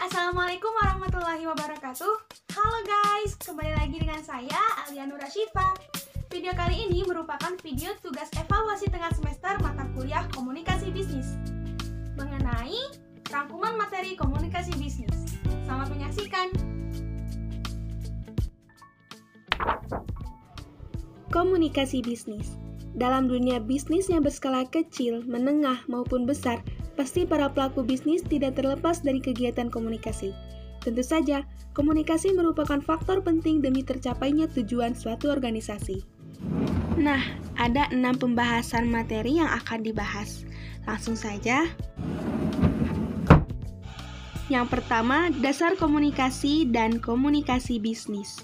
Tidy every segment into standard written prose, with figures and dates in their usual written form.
Assalamualaikum warahmatullahi wabarakatuh. Halo guys, kembali lagi dengan saya Alia Nura Syifa. Video kali ini merupakan video tugas evaluasi tengah semester mata kuliah komunikasi bisnis mengenai rangkuman materi komunikasi bisnis. Selamat menyaksikan. Komunikasi bisnis. Dalam dunia bisnis yang berskala kecil, menengah, maupun besar, pasti para pelaku bisnis tidak terlepas dari kegiatan komunikasi. Tentu saja, komunikasi merupakan faktor penting demi tercapainya tujuan suatu organisasi. Nah, ada 6 pembahasan materi yang akan dibahas. Langsung saja. Yang pertama, dasar komunikasi dan komunikasi bisnis.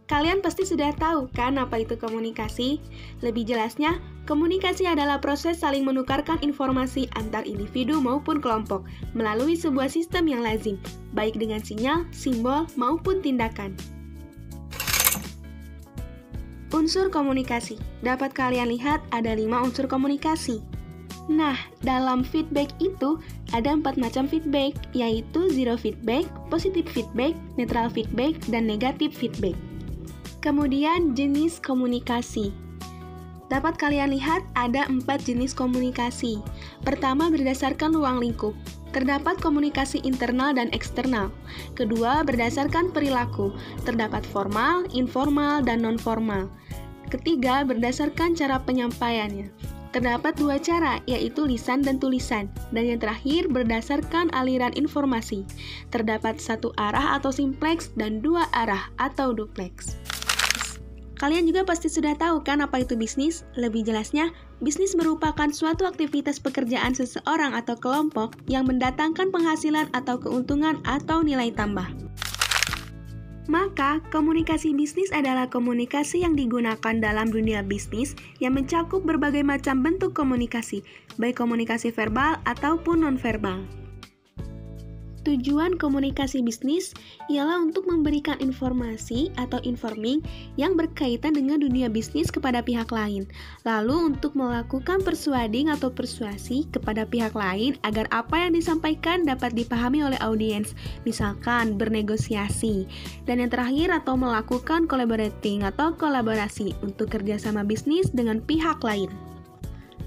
Kalian pasti sudah tahu kan apa itu komunikasi? Lebih jelasnya, komunikasi adalah proses saling menukarkan informasi antar individu maupun kelompok melalui sebuah sistem yang lazim, baik dengan sinyal, simbol, maupun tindakan. Unsur komunikasi. Dapat kalian lihat ada 5 unsur komunikasi. Nah, dalam feedback itu ada 4 macam feedback, yaitu zero feedback, positive feedback, neutral feedback, dan negative feedback. Kemudian jenis komunikasi. Dapat kalian lihat ada 4 jenis komunikasi. Pertama berdasarkan ruang lingkup. Terdapat komunikasi internal dan eksternal. Kedua berdasarkan perilaku. Terdapat formal, informal, dan non-formal. Ketiga berdasarkan cara penyampaiannya. Terdapat 2 cara, yaitu lisan dan tulisan. Dan yang terakhir berdasarkan aliran informasi. Terdapat 1 arah atau simplex dan 2 arah atau duplex. Kalian juga pasti sudah tahu kan apa itu bisnis? Lebih jelasnya, bisnis merupakan suatu aktivitas pekerjaan seseorang atau kelompok yang mendatangkan penghasilan atau keuntungan atau nilai tambah. Maka, komunikasi bisnis adalah komunikasi yang digunakan dalam dunia bisnis yang mencakup berbagai macam bentuk komunikasi, baik komunikasi verbal ataupun non-verbal. Tujuan komunikasi bisnis ialah untuk memberikan informasi atau informing yang berkaitan dengan dunia bisnis kepada pihak lain. Lalu untuk melakukan persuading atau persuasi kepada pihak lain agar apa yang disampaikan dapat dipahami oleh audiens, misalkan bernegosiasi. Dan yang terakhir atau melakukan collaborating atau kolaborasi untuk kerjasama bisnis dengan pihak lain.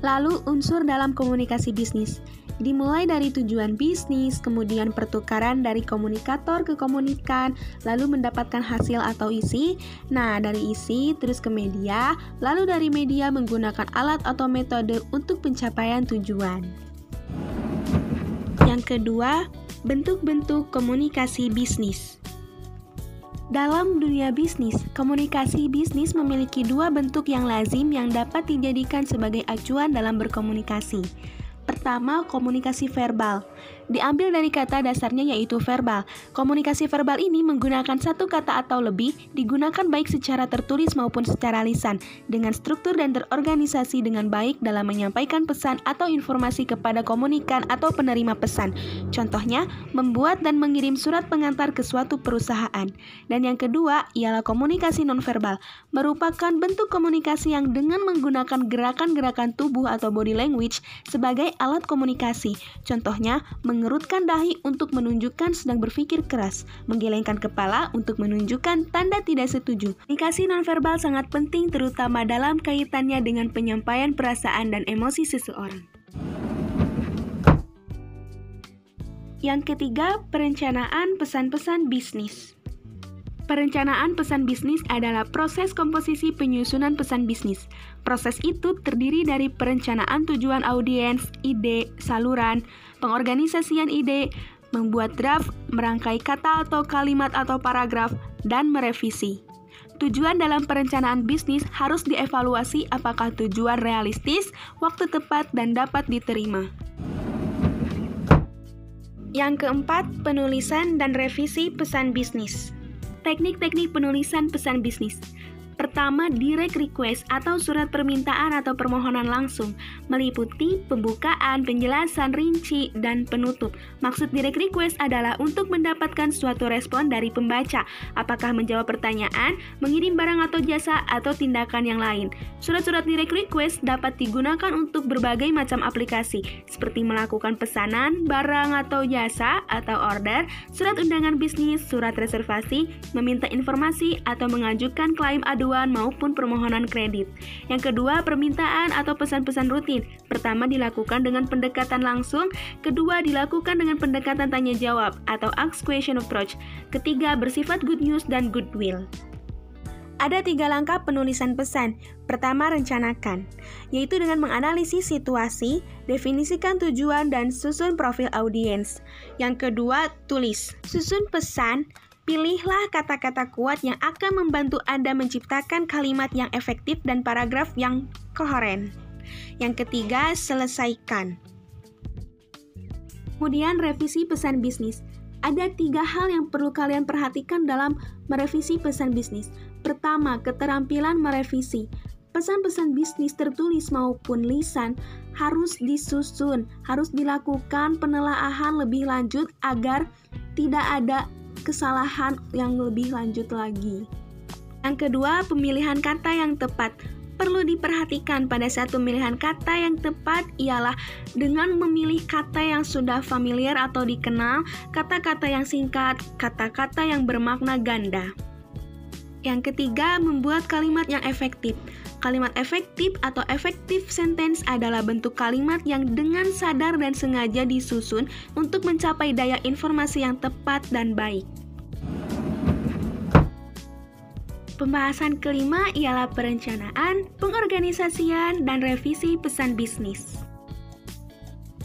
Lalu unsur dalam komunikasi bisnis. Dimulai dari tujuan bisnis, kemudian pertukaran dari komunikator ke komunikan, lalu mendapatkan hasil atau isi. Nah, dari isi terus ke media, lalu dari media menggunakan alat atau metode untuk pencapaian tujuan. Yang kedua, bentuk-bentuk komunikasi bisnis. Dalam dunia bisnis, komunikasi bisnis memiliki 2 bentuk yang lazim yang dapat dijadikan sebagai acuan dalam berkomunikasi. Pertama, komunikasi verbal. Diambil dari kata dasarnya yaitu verbal. Komunikasi verbal ini menggunakan 1 kata atau lebih, digunakan baik secara tertulis maupun secara lisan, dengan struktur dan terorganisasi dengan baik dalam menyampaikan pesan atau informasi kepada komunikan atau penerima pesan. Contohnya, membuat dan mengirim surat pengantar ke suatu perusahaan. Dan yang kedua, ialah komunikasi nonverbal, merupakan bentuk komunikasi yang dengan menggunakan gerakan-gerakan tubuh atau body language sebagai alat komunikasi. Contohnya, mengerutkan dahi untuk menunjukkan sedang berpikir keras, menggelengkan kepala untuk menunjukkan tanda tidak setuju. Komunikasi nonverbal sangat penting terutama dalam kaitannya dengan penyampaian perasaan dan emosi seseorang. Yang ketiga, perencanaan pesan-pesan bisnis. Perencanaan pesan bisnis adalah proses komposisi penyusunan pesan bisnis. Proses itu terdiri dari perencanaan tujuan audiens, ide, saluran, pengorganisasian ide, membuat draft, merangkai kata atau kalimat atau paragraf, dan merevisi. Tujuan dalam perencanaan bisnis harus dievaluasi apakah tujuan realistis, waktu tepat, dan dapat diterima. Yang keempat, penulisan dan revisi pesan bisnis. Teknik-teknik penulisan pesan bisnis. Pertama, direct request atau surat permintaan atau permohonan langsung, meliputi pembukaan, penjelasan rinci, dan penutup. Maksud direct request adalah untuk mendapatkan suatu respon dari pembaca, apakah menjawab pertanyaan, mengirim barang atau jasa, atau tindakan yang lain. Surat-surat direct request dapat digunakan untuk berbagai macam aplikasi, seperti melakukan pesanan, barang atau jasa, atau order, surat undangan bisnis, surat reservasi, meminta informasi, atau mengajukan klaim aduan maupun permohonan kredit. Yang kedua, permintaan atau pesan-pesan rutin. Pertama dilakukan dengan pendekatan langsung, kedua dilakukan dengan pendekatan tanya jawab atau ask question approach. Ketiga, bersifat good news dan goodwill. Ada 3 langkah penulisan pesan. Pertama, rencanakan, yaitu dengan menganalisis situasi, definisikan tujuan, dan susun profil audiens. Yang kedua, tulis. Susun pesan. Pilihlah kata-kata kuat yang akan membantu Anda menciptakan kalimat yang efektif dan paragraf yang koheren. Yang ketiga, selesaikan. Kemudian, revisi pesan bisnis. Ada 3 hal yang perlu kalian perhatikan dalam merevisi pesan bisnis. Pertama, keterampilan merevisi. Pesan-pesan bisnis tertulis maupun lisan harus disusun, harus dilakukan penelaahan lebih lanjut agar tidak ada kesalahan yang lebih lanjut lagi. Yang kedua, pemilihan kata yang tepat. Perlu diperhatikan pada saat pemilihan kata yang tepat ialah dengan memilih kata yang sudah familiar atau dikenal, kata-kata yang singkat, kata-kata yang bermakna ganda. Yang ketiga, membuat kalimat yang efektif. Kalimat efektif atau effective sentence adalah bentuk kalimat yang dengan sadar dan sengaja disusun untuk mencapai daya informasi yang tepat dan baik. Pembahasan kelima ialah perencanaan, pengorganisasian, dan revisi pesan bisnis.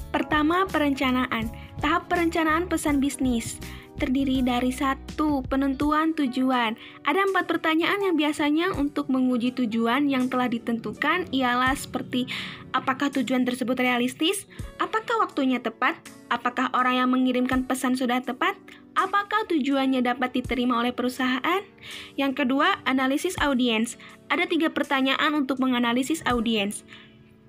Pertama, perencanaan. Tahap perencanaan pesan bisnis terdiri dari 1. Penentuan tujuan. Ada 4 pertanyaan yang biasanya untuk menguji tujuan yang telah ditentukan ialah seperti apakah tujuan tersebut realistis, apakah waktunya tepat, apakah orang yang mengirimkan pesan sudah tepat, apakah tujuannya dapat diterima oleh perusahaan. Yang kedua, analisis audiens. Ada 3 pertanyaan untuk menganalisis audiens.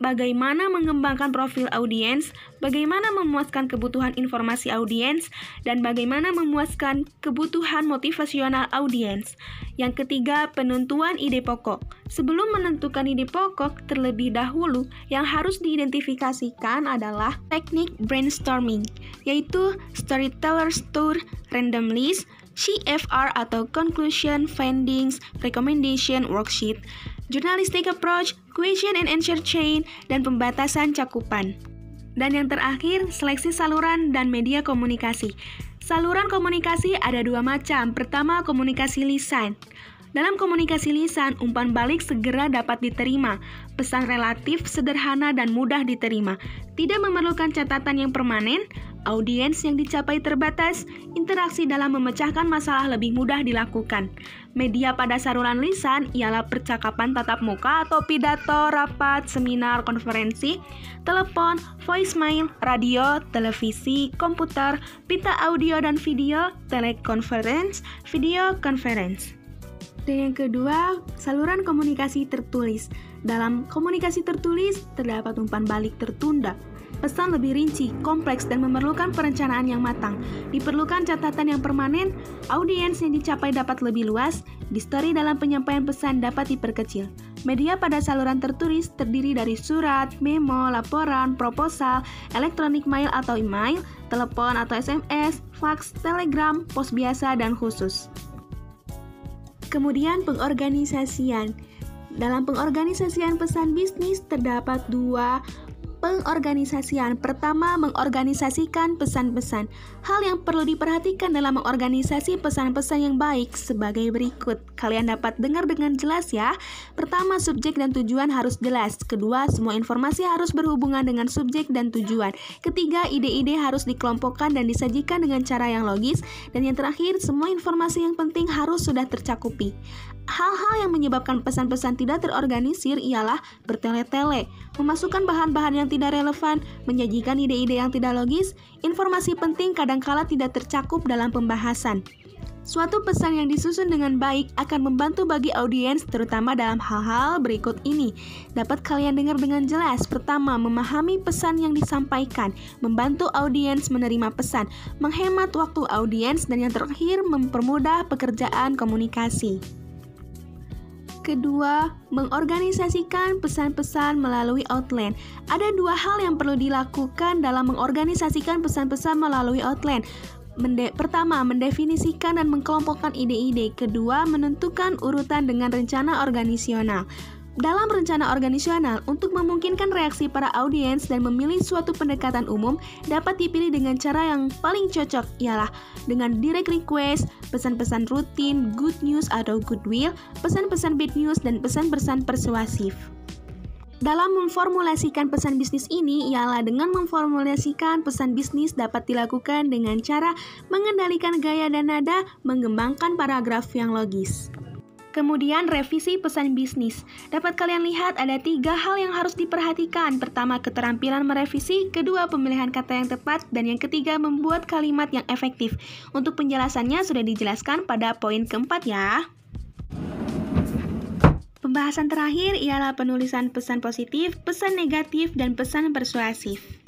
Bagaimana mengembangkan profil audiens, bagaimana memuaskan kebutuhan informasi audiens, dan bagaimana memuaskan kebutuhan motivasional audiens. Yang ketiga, penentuan ide pokok. Sebelum menentukan ide pokok, terlebih dahulu yang harus diidentifikasikan adalah teknik brainstorming, yaitu Storyteller's Tour, Random List, CFR atau Conclusion, Findings, Recommendation, Worksheet, Journalistic Approach, Question and Answer Chain, dan pembatasan cakupan. Dan yang terakhir, seleksi saluran dan media komunikasi. Saluran komunikasi ada 2 macam. Pertama, komunikasi lisan. Dalam komunikasi lisan, umpan balik segera dapat diterima. Pesan relatif, sederhana, dan mudah diterima. Tidak memerlukan catatan yang permanen, audiens yang dicapai terbatas, interaksi dalam memecahkan masalah lebih mudah dilakukan. Media pada saluran lisan ialah percakapan tatap muka atau pidato, rapat, seminar, konferensi, telepon, voicemail, radio, televisi, komputer, pita audio dan video, telekonferensi, video conference. Dan yang kedua, saluran komunikasi tertulis. Dalam komunikasi tertulis, terdapat umpan balik tertunda. Pesan lebih rinci, kompleks, dan memerlukan perencanaan yang matang. Diperlukan catatan yang permanen, audiens yang dicapai dapat lebih luas, distori dalam penyampaian pesan dapat diperkecil. Media pada saluran tertulis terdiri dari surat, memo, laporan, proposal, elektronik mail atau email, telepon atau SMS, fax, telegram, pos biasa, dan khusus. Kemudian pengorganisasian. Dalam pengorganisasian pesan bisnis terdapat 2 pengorganisasian. Pertama, mengorganisasikan pesan-pesan. Hal yang perlu diperhatikan dalam mengorganisasi pesan-pesan yang baik sebagai berikut. Kalian dapat dengar dengan jelas ya. Pertama, subjek dan tujuan harus jelas. Kedua, semua informasi harus berhubungan dengan subjek dan tujuan. Ketiga, ide-ide harus dikelompokkan dan disajikan dengan cara yang logis. Dan yang terakhir, semua informasi yang penting harus sudah tercakupi. Hal-hal yang menyebabkan pesan-pesan tidak terorganisir ialah bertele-tele, memasukkan bahan-bahan yang tidak relevan, menyajikan ide-ide yang tidak logis, informasi penting kadangkala tidak tercakup dalam pembahasan. Suatu pesan yang disusun dengan baik akan membantu bagi audiens, terutama dalam hal-hal berikut ini. Dapat kalian dengar dengan jelas. Pertama, memahami pesan yang disampaikan, membantu audiens menerima pesan, menghemat waktu audiens, dan yang terakhir, mempermudah pekerjaan komunikasi. Kedua, mengorganisasikan pesan-pesan melalui outline. Ada dua hal yang perlu dilakukan dalam mengorganisasikan pesan-pesan melalui outline. Pertama, mendefinisikan dan mengkelompokkan ide-ide. Kedua, menentukan urutan dengan rencana organisasional. Dalam rencana organisasional, untuk memungkinkan reaksi para audiens dan memilih suatu pendekatan umum, dapat dipilih dengan cara yang paling cocok, ialah dengan direct request, pesan-pesan rutin, good news atau goodwill, pesan-pesan bad news, dan pesan-pesan persuasif. Dalam memformulasikan pesan bisnis ini, ialah dengan memformulasikan pesan bisnis dapat dilakukan dengan cara mengendalikan gaya dan nada, mengembangkan paragraf yang logis. Kemudian, revisi pesan bisnis. Dapat kalian lihat ada 3 hal yang harus diperhatikan. Pertama, keterampilan merevisi. Kedua, pemilihan kata yang tepat. Dan yang ketiga, membuat kalimat yang efektif. Untuk penjelasannya sudah dijelaskan pada poin keempat ya. Pembahasan terakhir ialah penulisan pesan positif, pesan negatif, dan pesan persuasif.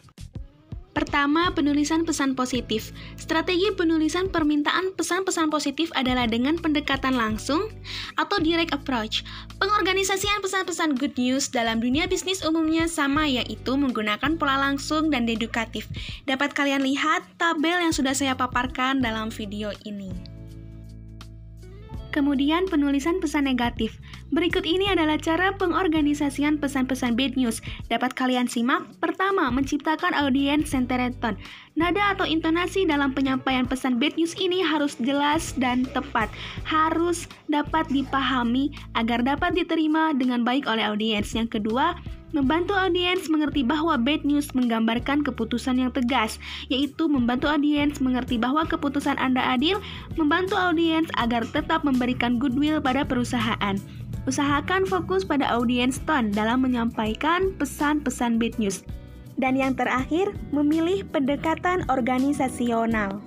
Pertama, penulisan pesan positif. Strategi penulisan permintaan pesan-pesan positif adalah dengan pendekatan langsung atau direct approach. Pengorganisasian pesan-pesan good news dalam dunia bisnis umumnya sama, yaitu menggunakan pola langsung dan dedukatif. Dapat kalian lihat tabel yang sudah saya paparkan dalam video ini. Kemudian penulisan pesan negatif. Berikut ini adalah cara pengorganisasian pesan-pesan bad news. Dapat kalian simak. Pertama, menciptakan audience centered tone. Nada atau intonasi dalam penyampaian pesan bad news ini harus jelas dan tepat. Harus dapat dipahami agar dapat diterima dengan baik oleh audiens. Yang kedua, membantu audiens mengerti bahwa bad news menggambarkan keputusan yang tegas, yaitu membantu audiens mengerti bahwa keputusan Anda adil, membantu audiens agar tetap memberikan goodwill pada perusahaan. Usahakan fokus pada audience tone dalam menyampaikan pesan-pesan bad news. Dan yang terakhir, memilih pendekatan organisasional.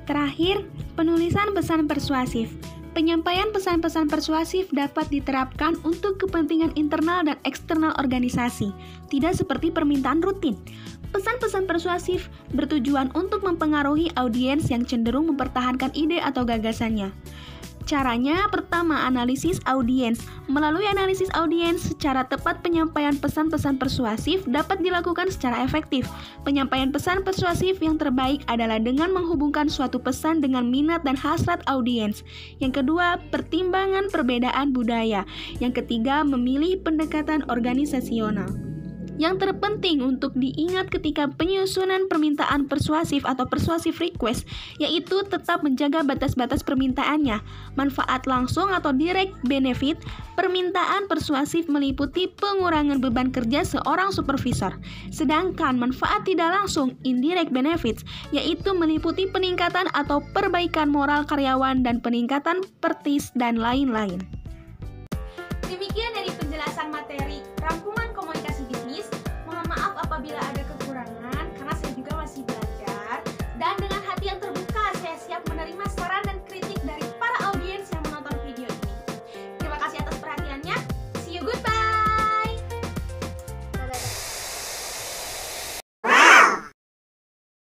Terakhir, penulisan pesan persuasif. Penyampaian pesan-pesan persuasif dapat diterapkan untuk kepentingan internal dan eksternal organisasi, tidak seperti permintaan rutin. Pesan-pesan persuasif bertujuan untuk mempengaruhi audiens yang cenderung mempertahankan ide atau gagasannya. Caranya, pertama, analisis audiens. Melalui analisis audiens, secara tepat penyampaian pesan-pesan persuasif dapat dilakukan secara efektif. Penyampaian pesan persuasif yang terbaik adalah dengan menghubungkan suatu pesan dengan minat dan hasrat audiens. Yang kedua, pertimbangan perbedaan budaya. Yang ketiga, memilih pendekatan organisasional. Yang terpenting untuk diingat ketika penyusunan permintaan persuasif atau persuasive request, yaitu tetap menjaga batas-batas permintaannya. Manfaat langsung atau direct benefit, permintaan persuasif meliputi pengurangan beban kerja seorang supervisor. Sedangkan manfaat tidak langsung, indirect benefits, yaitu meliputi peningkatan atau perbaikan moral karyawan dan peningkatan prestis dan lain-lain. Demikian